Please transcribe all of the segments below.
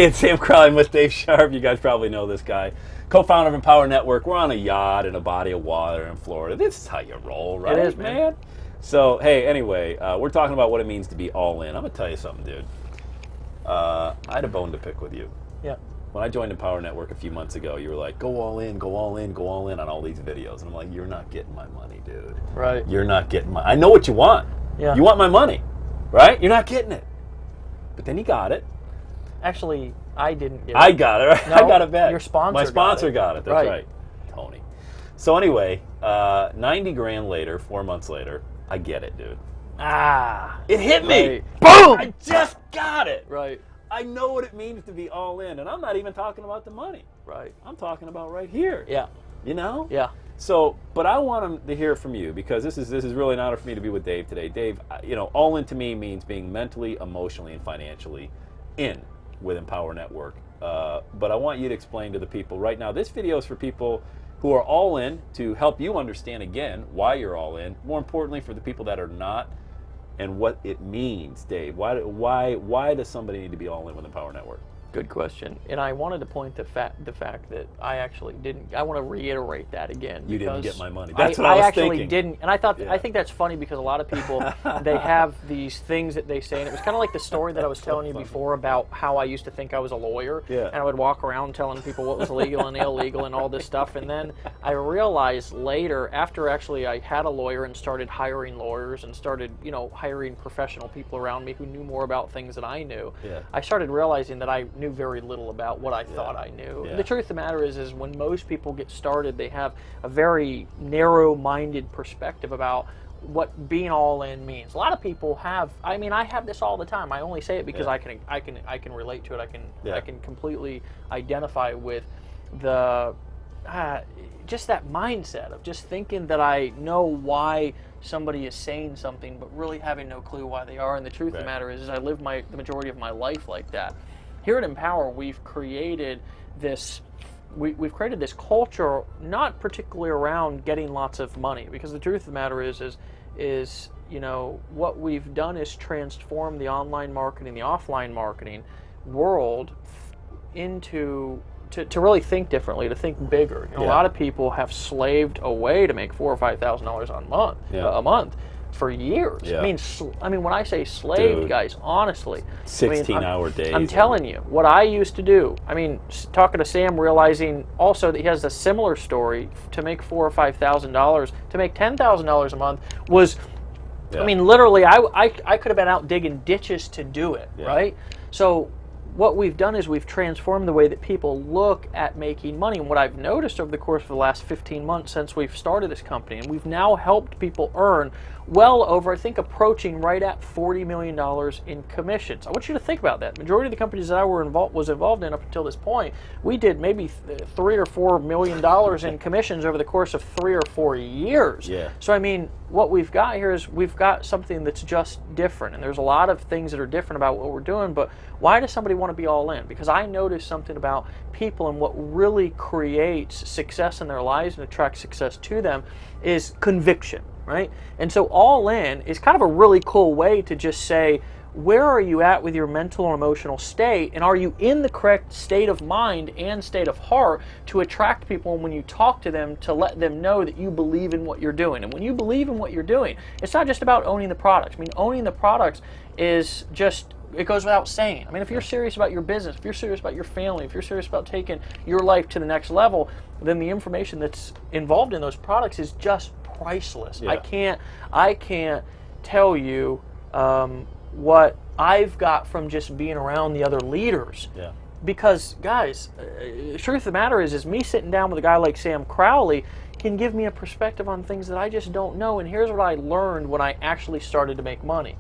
Hey, it's Sam Crowley. I'm with Dave Sharpe. You guys probably know this guy. Co-founder of Empower Network. We're on a yacht in a body of water in Florida. This is how you roll, right? It is, man. So, hey, anyway, we're talking about what it means to be all in. I'm going to tell you something, dude. I had a bone to pick with you. Yeah. When I joined Empower Network a few months ago, you were like, go all in, go all in, go all in on all these videos. And I'm like, you're not getting my money, dude. Right. You're not getting my... I know what you want. Yeah. You want my money, right? You're not getting it. But then you got it. Actually, I didn't get it. I got it. Right? No, I got it back. your sponsor My sponsor got it. That's Right. right. Tony. So anyway, 90 grand later, 4 months later, I get it, dude. It hit me. Right. Boom! I just got it. Right. I know what it means to be all in, and I'm not even talking about the money. Right. I'm talking about right here. Yeah. You know? Yeah. So, but I want them to hear it from you, because this is really an honor for me to be with Dave today. Dave, you know, all in to me means being mentally, emotionally, and financially in with Empower Network. But I want you to explain to the people right now. This video is for people who are all in, to help you understand again why you're all in. More importantly, for the people that are not, and what it means, Dave. Why does somebody need to be all in with Empower Network? Good question. And I wanted to point the fact that I actually didn't. I want to reiterate that again. You didn't get my money. That's what I was actually thinking. Didn't, and I thought Yeah. I think that's funny, because a lot of people they have these things that they say, and it was kind of like the story that I was telling you before about how I used to think I was a lawyer, Yeah. and I would walk around telling people what was legal and illegal and all this stuff, and then I realized later, after actually I had a lawyer and started hiring lawyers and started hiring professional people around me who knew more about things than I knew, Yeah. I started realizing that I knew very little about what I thought I knew. Yeah. The truth of the matter is when most people get started, they have a very narrow-minded perspective about what being all in means. A lot of people have. I mean, I have this all the time. I only say it because I can relate to it. I can completely identify with the just that mindset of just thinking that I know why somebody is saying something, but really having no clue why they are. And the truth of the matter is I live the majority of my life like that. Here at Empower, we've created this. We've created this culture, not particularly around getting lots of money, because the truth of the matter is what we've done is transform the online marketing, the offline marketing world into to really think differently, to think bigger. A lot of people have slaved away to make $4,000 or $5,000 a month for years. Yeah. I mean, when I say slaved, Dude. guys, honestly, 16-hour days. I'm telling you, what I used to do. I mean, talking to Sam, realizing also that he has a similar story. To make $4,000 or $5,000, to make $10,000 a month was. Yeah. I mean, literally, I could have been out digging ditches to do it, right? So what we've done is we've transformed the way that people look at making money. And what I've noticed over the course of the last 15 months since we've started this company, and we've now helped people earn well over, I think, approaching right at $40 million in commissions. I want you to think about that. The majority of the companies that I was involved in up until this point, we did maybe $3 or $4 million in commissions over the course of 3 or 4 years. Yeah. So I mean, what we've got here is we've got something that's just different, and there's a lot of things that are different about what we're doing. But why does somebody want to be all in? Because I noticed something about people, and what really creates success in their lives and attracts success to them is conviction, right? And so all in is kind of a really cool way to just say, where are you at with your mental and emotional state, and are you in the correct state of mind and state of heart to attract people when you talk to them, to let them know that you believe in what you're doing. And when you believe in what you're doing, it's not just about owning the products. I mean, owning the products is just, it goes without saying. I mean, if you're serious about your business, if you're serious about your family, if you're serious about taking your life to the next level, then the information that's involved in those products is just priceless. Yeah. I can't tell you what I've got from just being around the other leaders. Yeah. Because, guys, the truth of the matter is me sitting down with a guy like Sam Crowley can give me a perspective on things that I just don't know. And here's what I learned when I actually started to make money,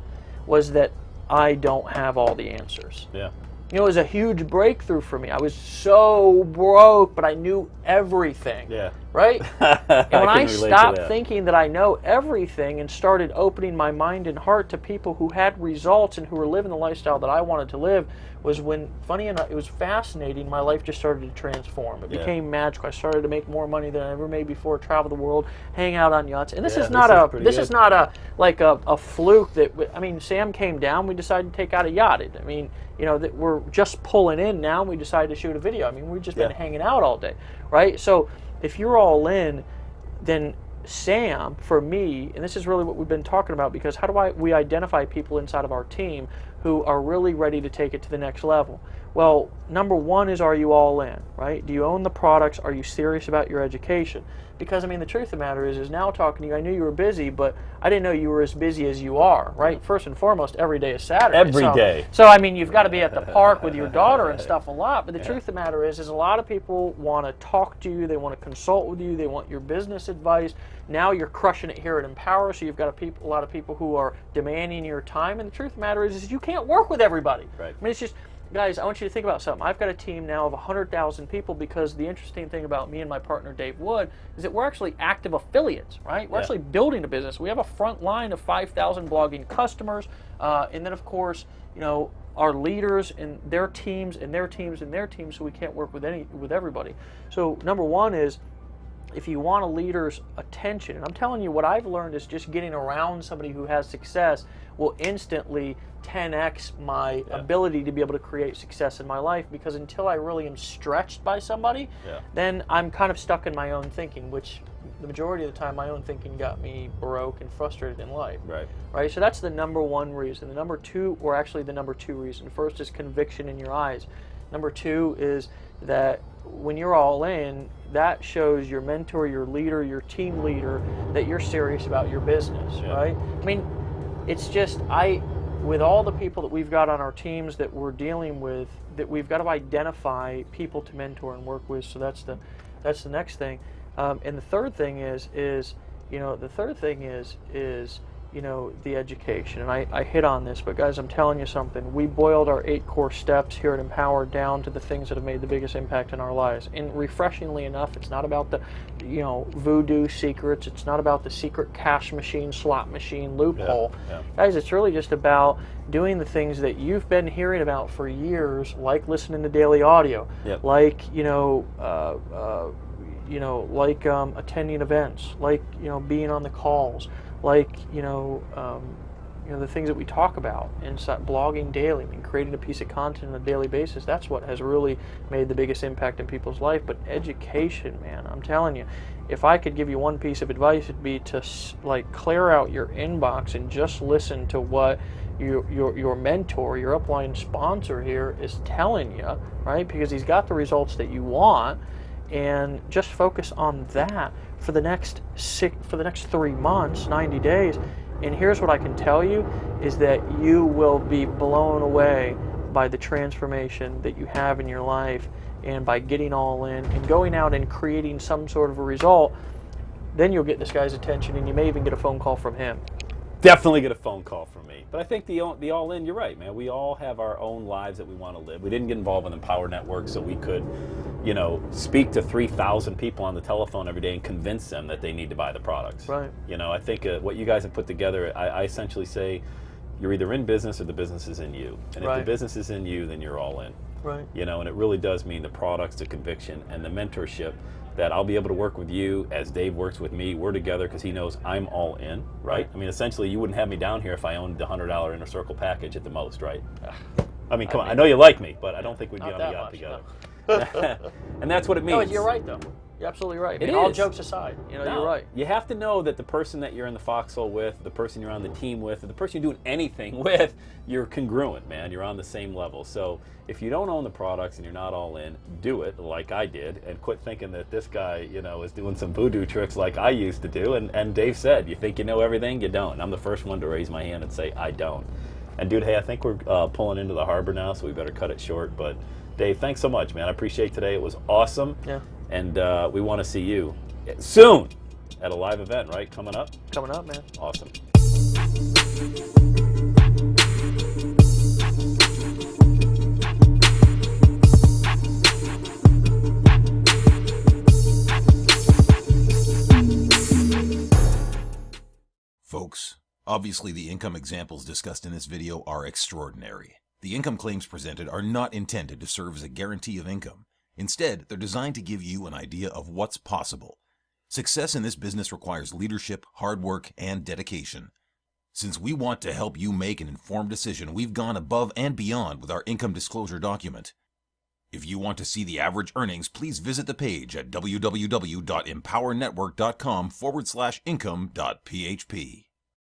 was that I don't have all the answers. Yeah. It was a huge breakthrough for me. I was so broke, but I knew everything. Yeah. right? And when I relate to stopped that. thinking that I know everything and started opening my mind and heart to people who had results and who were living the lifestyle that I wanted to live, was when, funny enough, it was fascinating, my life just started to transform. It Yeah. became magical. I started to make more money than I ever made before, travel the world, hang out on yachts. And this Yeah, is not this is not a fluke that, I mean, Sam came down, we decided to take out a yacht. I mean, you know, that we're just pulling in now, and we decided to shoot a video. I mean, we've just been hanging out all day, right? So if you're all in, then Sam, for me, and this is really what we've been talking about, because how do we identify people inside of our team who are really ready to take it to the next level? Well, number one is, are you all in, right? Do you own the products? Are you serious about your education? Because, I mean, the truth of the matter is now talking to you, I knew you were busy, but I didn't know you were as busy as you are, right? First and foremost, every day is Saturday. Every day. So, I mean, you've got to be at the park with your daughter and stuff a lot, but the truth of the matter is a lot of people want to talk to you, they want to consult with you, they want your business advice. Now you're crushing it here at Empower, so you've got a lot of people who are demanding your time, and the truth of the matter is you can't work with everybody. Right. I mean, it's just, guys, I want you to think about something. I've got a team now of 100,000 people, because the interesting thing about me and my partner Dave Wood is that we're actually active affiliates, right? We're actually building a business. We have a front line of 5,000 blogging customers, and then of course, you know, our leaders and their teams and their teams and their teams, so we can't work with everybody. So number one is, if you want a leader's attention, and I'm telling you, what I've learned is just getting around somebody who has success will instantly 10x my ability to be able to create success in my life, because until I really am stretched by somebody, then I'm kind of stuck in my own thinking, which the majority of the time my own thinking got me broke and frustrated in life. Right? So that's the number one reason. The number two, or actually the number two reason, first is conviction in your eyes. Number two is that when you're all in, that shows your mentor, your leader, your team leader, that you're serious about your business, right? I mean, it's just, with all the people that we've got on our teams that we're dealing with, that we've got to identify people to mentor and work with. So that's the next thing. And the third thing is the education. And I hit on this, but guys, I'm telling you something. We boiled our 8 core steps here at Empower down to the things that have made the biggest impact in our lives. And refreshingly enough, it's not about the, voodoo secrets. It's not about the secret cash machine, slot machine loophole. Guys, it's really just about doing the things that you've been hearing about for years, like listening to daily audio, like attending events, like being on the calls, like the things that we talk about, and blogging daily, I mean, creating a piece of content on a daily basis. That's what has really made the biggest impact in people's life. But education, man, I'm telling you, if I could give you one piece of advice, it'd be to clear out your inbox and just listen to what your mentor, your upline sponsor here is telling you, right? Because he's got the results that you want, and just focus on that for the next 3 months, 90 days. And here's what I can tell you, is that you will be blown away by the transformation that you have in your life, and by getting all in and going out and creating some sort of a result. Then you'll get this guy's attention, and you may even get a phone call from him. Definitely get a phone call from me. But I think the all in, you're right, man. We all have our own lives that we want to live. We didn't get involved in the Empower Network so we could, speak to 3,000 people on the telephone every day and convince them that they need to buy the products. Right. I think what you guys have put together, I essentially say, you're either in business or the business is in you. And if the business is in you, then you're all in. Right. And it really does mean the products, the conviction, and the mentorship, that I'll be able to work with you as Dave works with me. We're together because he knows I'm all in, right? I mean, essentially, you wouldn't have me down here if I owned the $100 Inner Circle package at the most, right? I mean, come on. I know you like me, but I don't think we'd be on the yacht together. No. And that's what it means. No, you're right, though. You're absolutely right. I mean, It all is. jokes aside, you're right. You have to know that the person that you're in the foxhole with, the person you're on the team with, or the person you're doing anything with, you're congruent, man. You're on the same level. So if you don't own the products and you're not all in, do it like I did, and quit thinking that this guy, is doing some voodoo tricks like I used to do. And Dave said, you think you know everything, you don't. I'm the first one to raise my hand and say, I don't. And dude, hey, I think we're pulling into the harbor now, so we better cut it short. But Dave, thanks so much, man. I appreciate today. It was awesome. Yeah. And we want to see you soon at a live event, right? Coming up? Coming up, man. Awesome. Obviously, the income examples discussed in this video are extraordinary. The income claims presented are not intended to serve as a guarantee of income. Instead, they're designed to give you an idea of what's possible. Success in this business requires leadership, hard work, and dedication. Since we want to help you make an informed decision, we've gone above and beyond with our income disclosure document. If you want to see the average earnings, please visit the page at www.empowernetwork.com/income.php.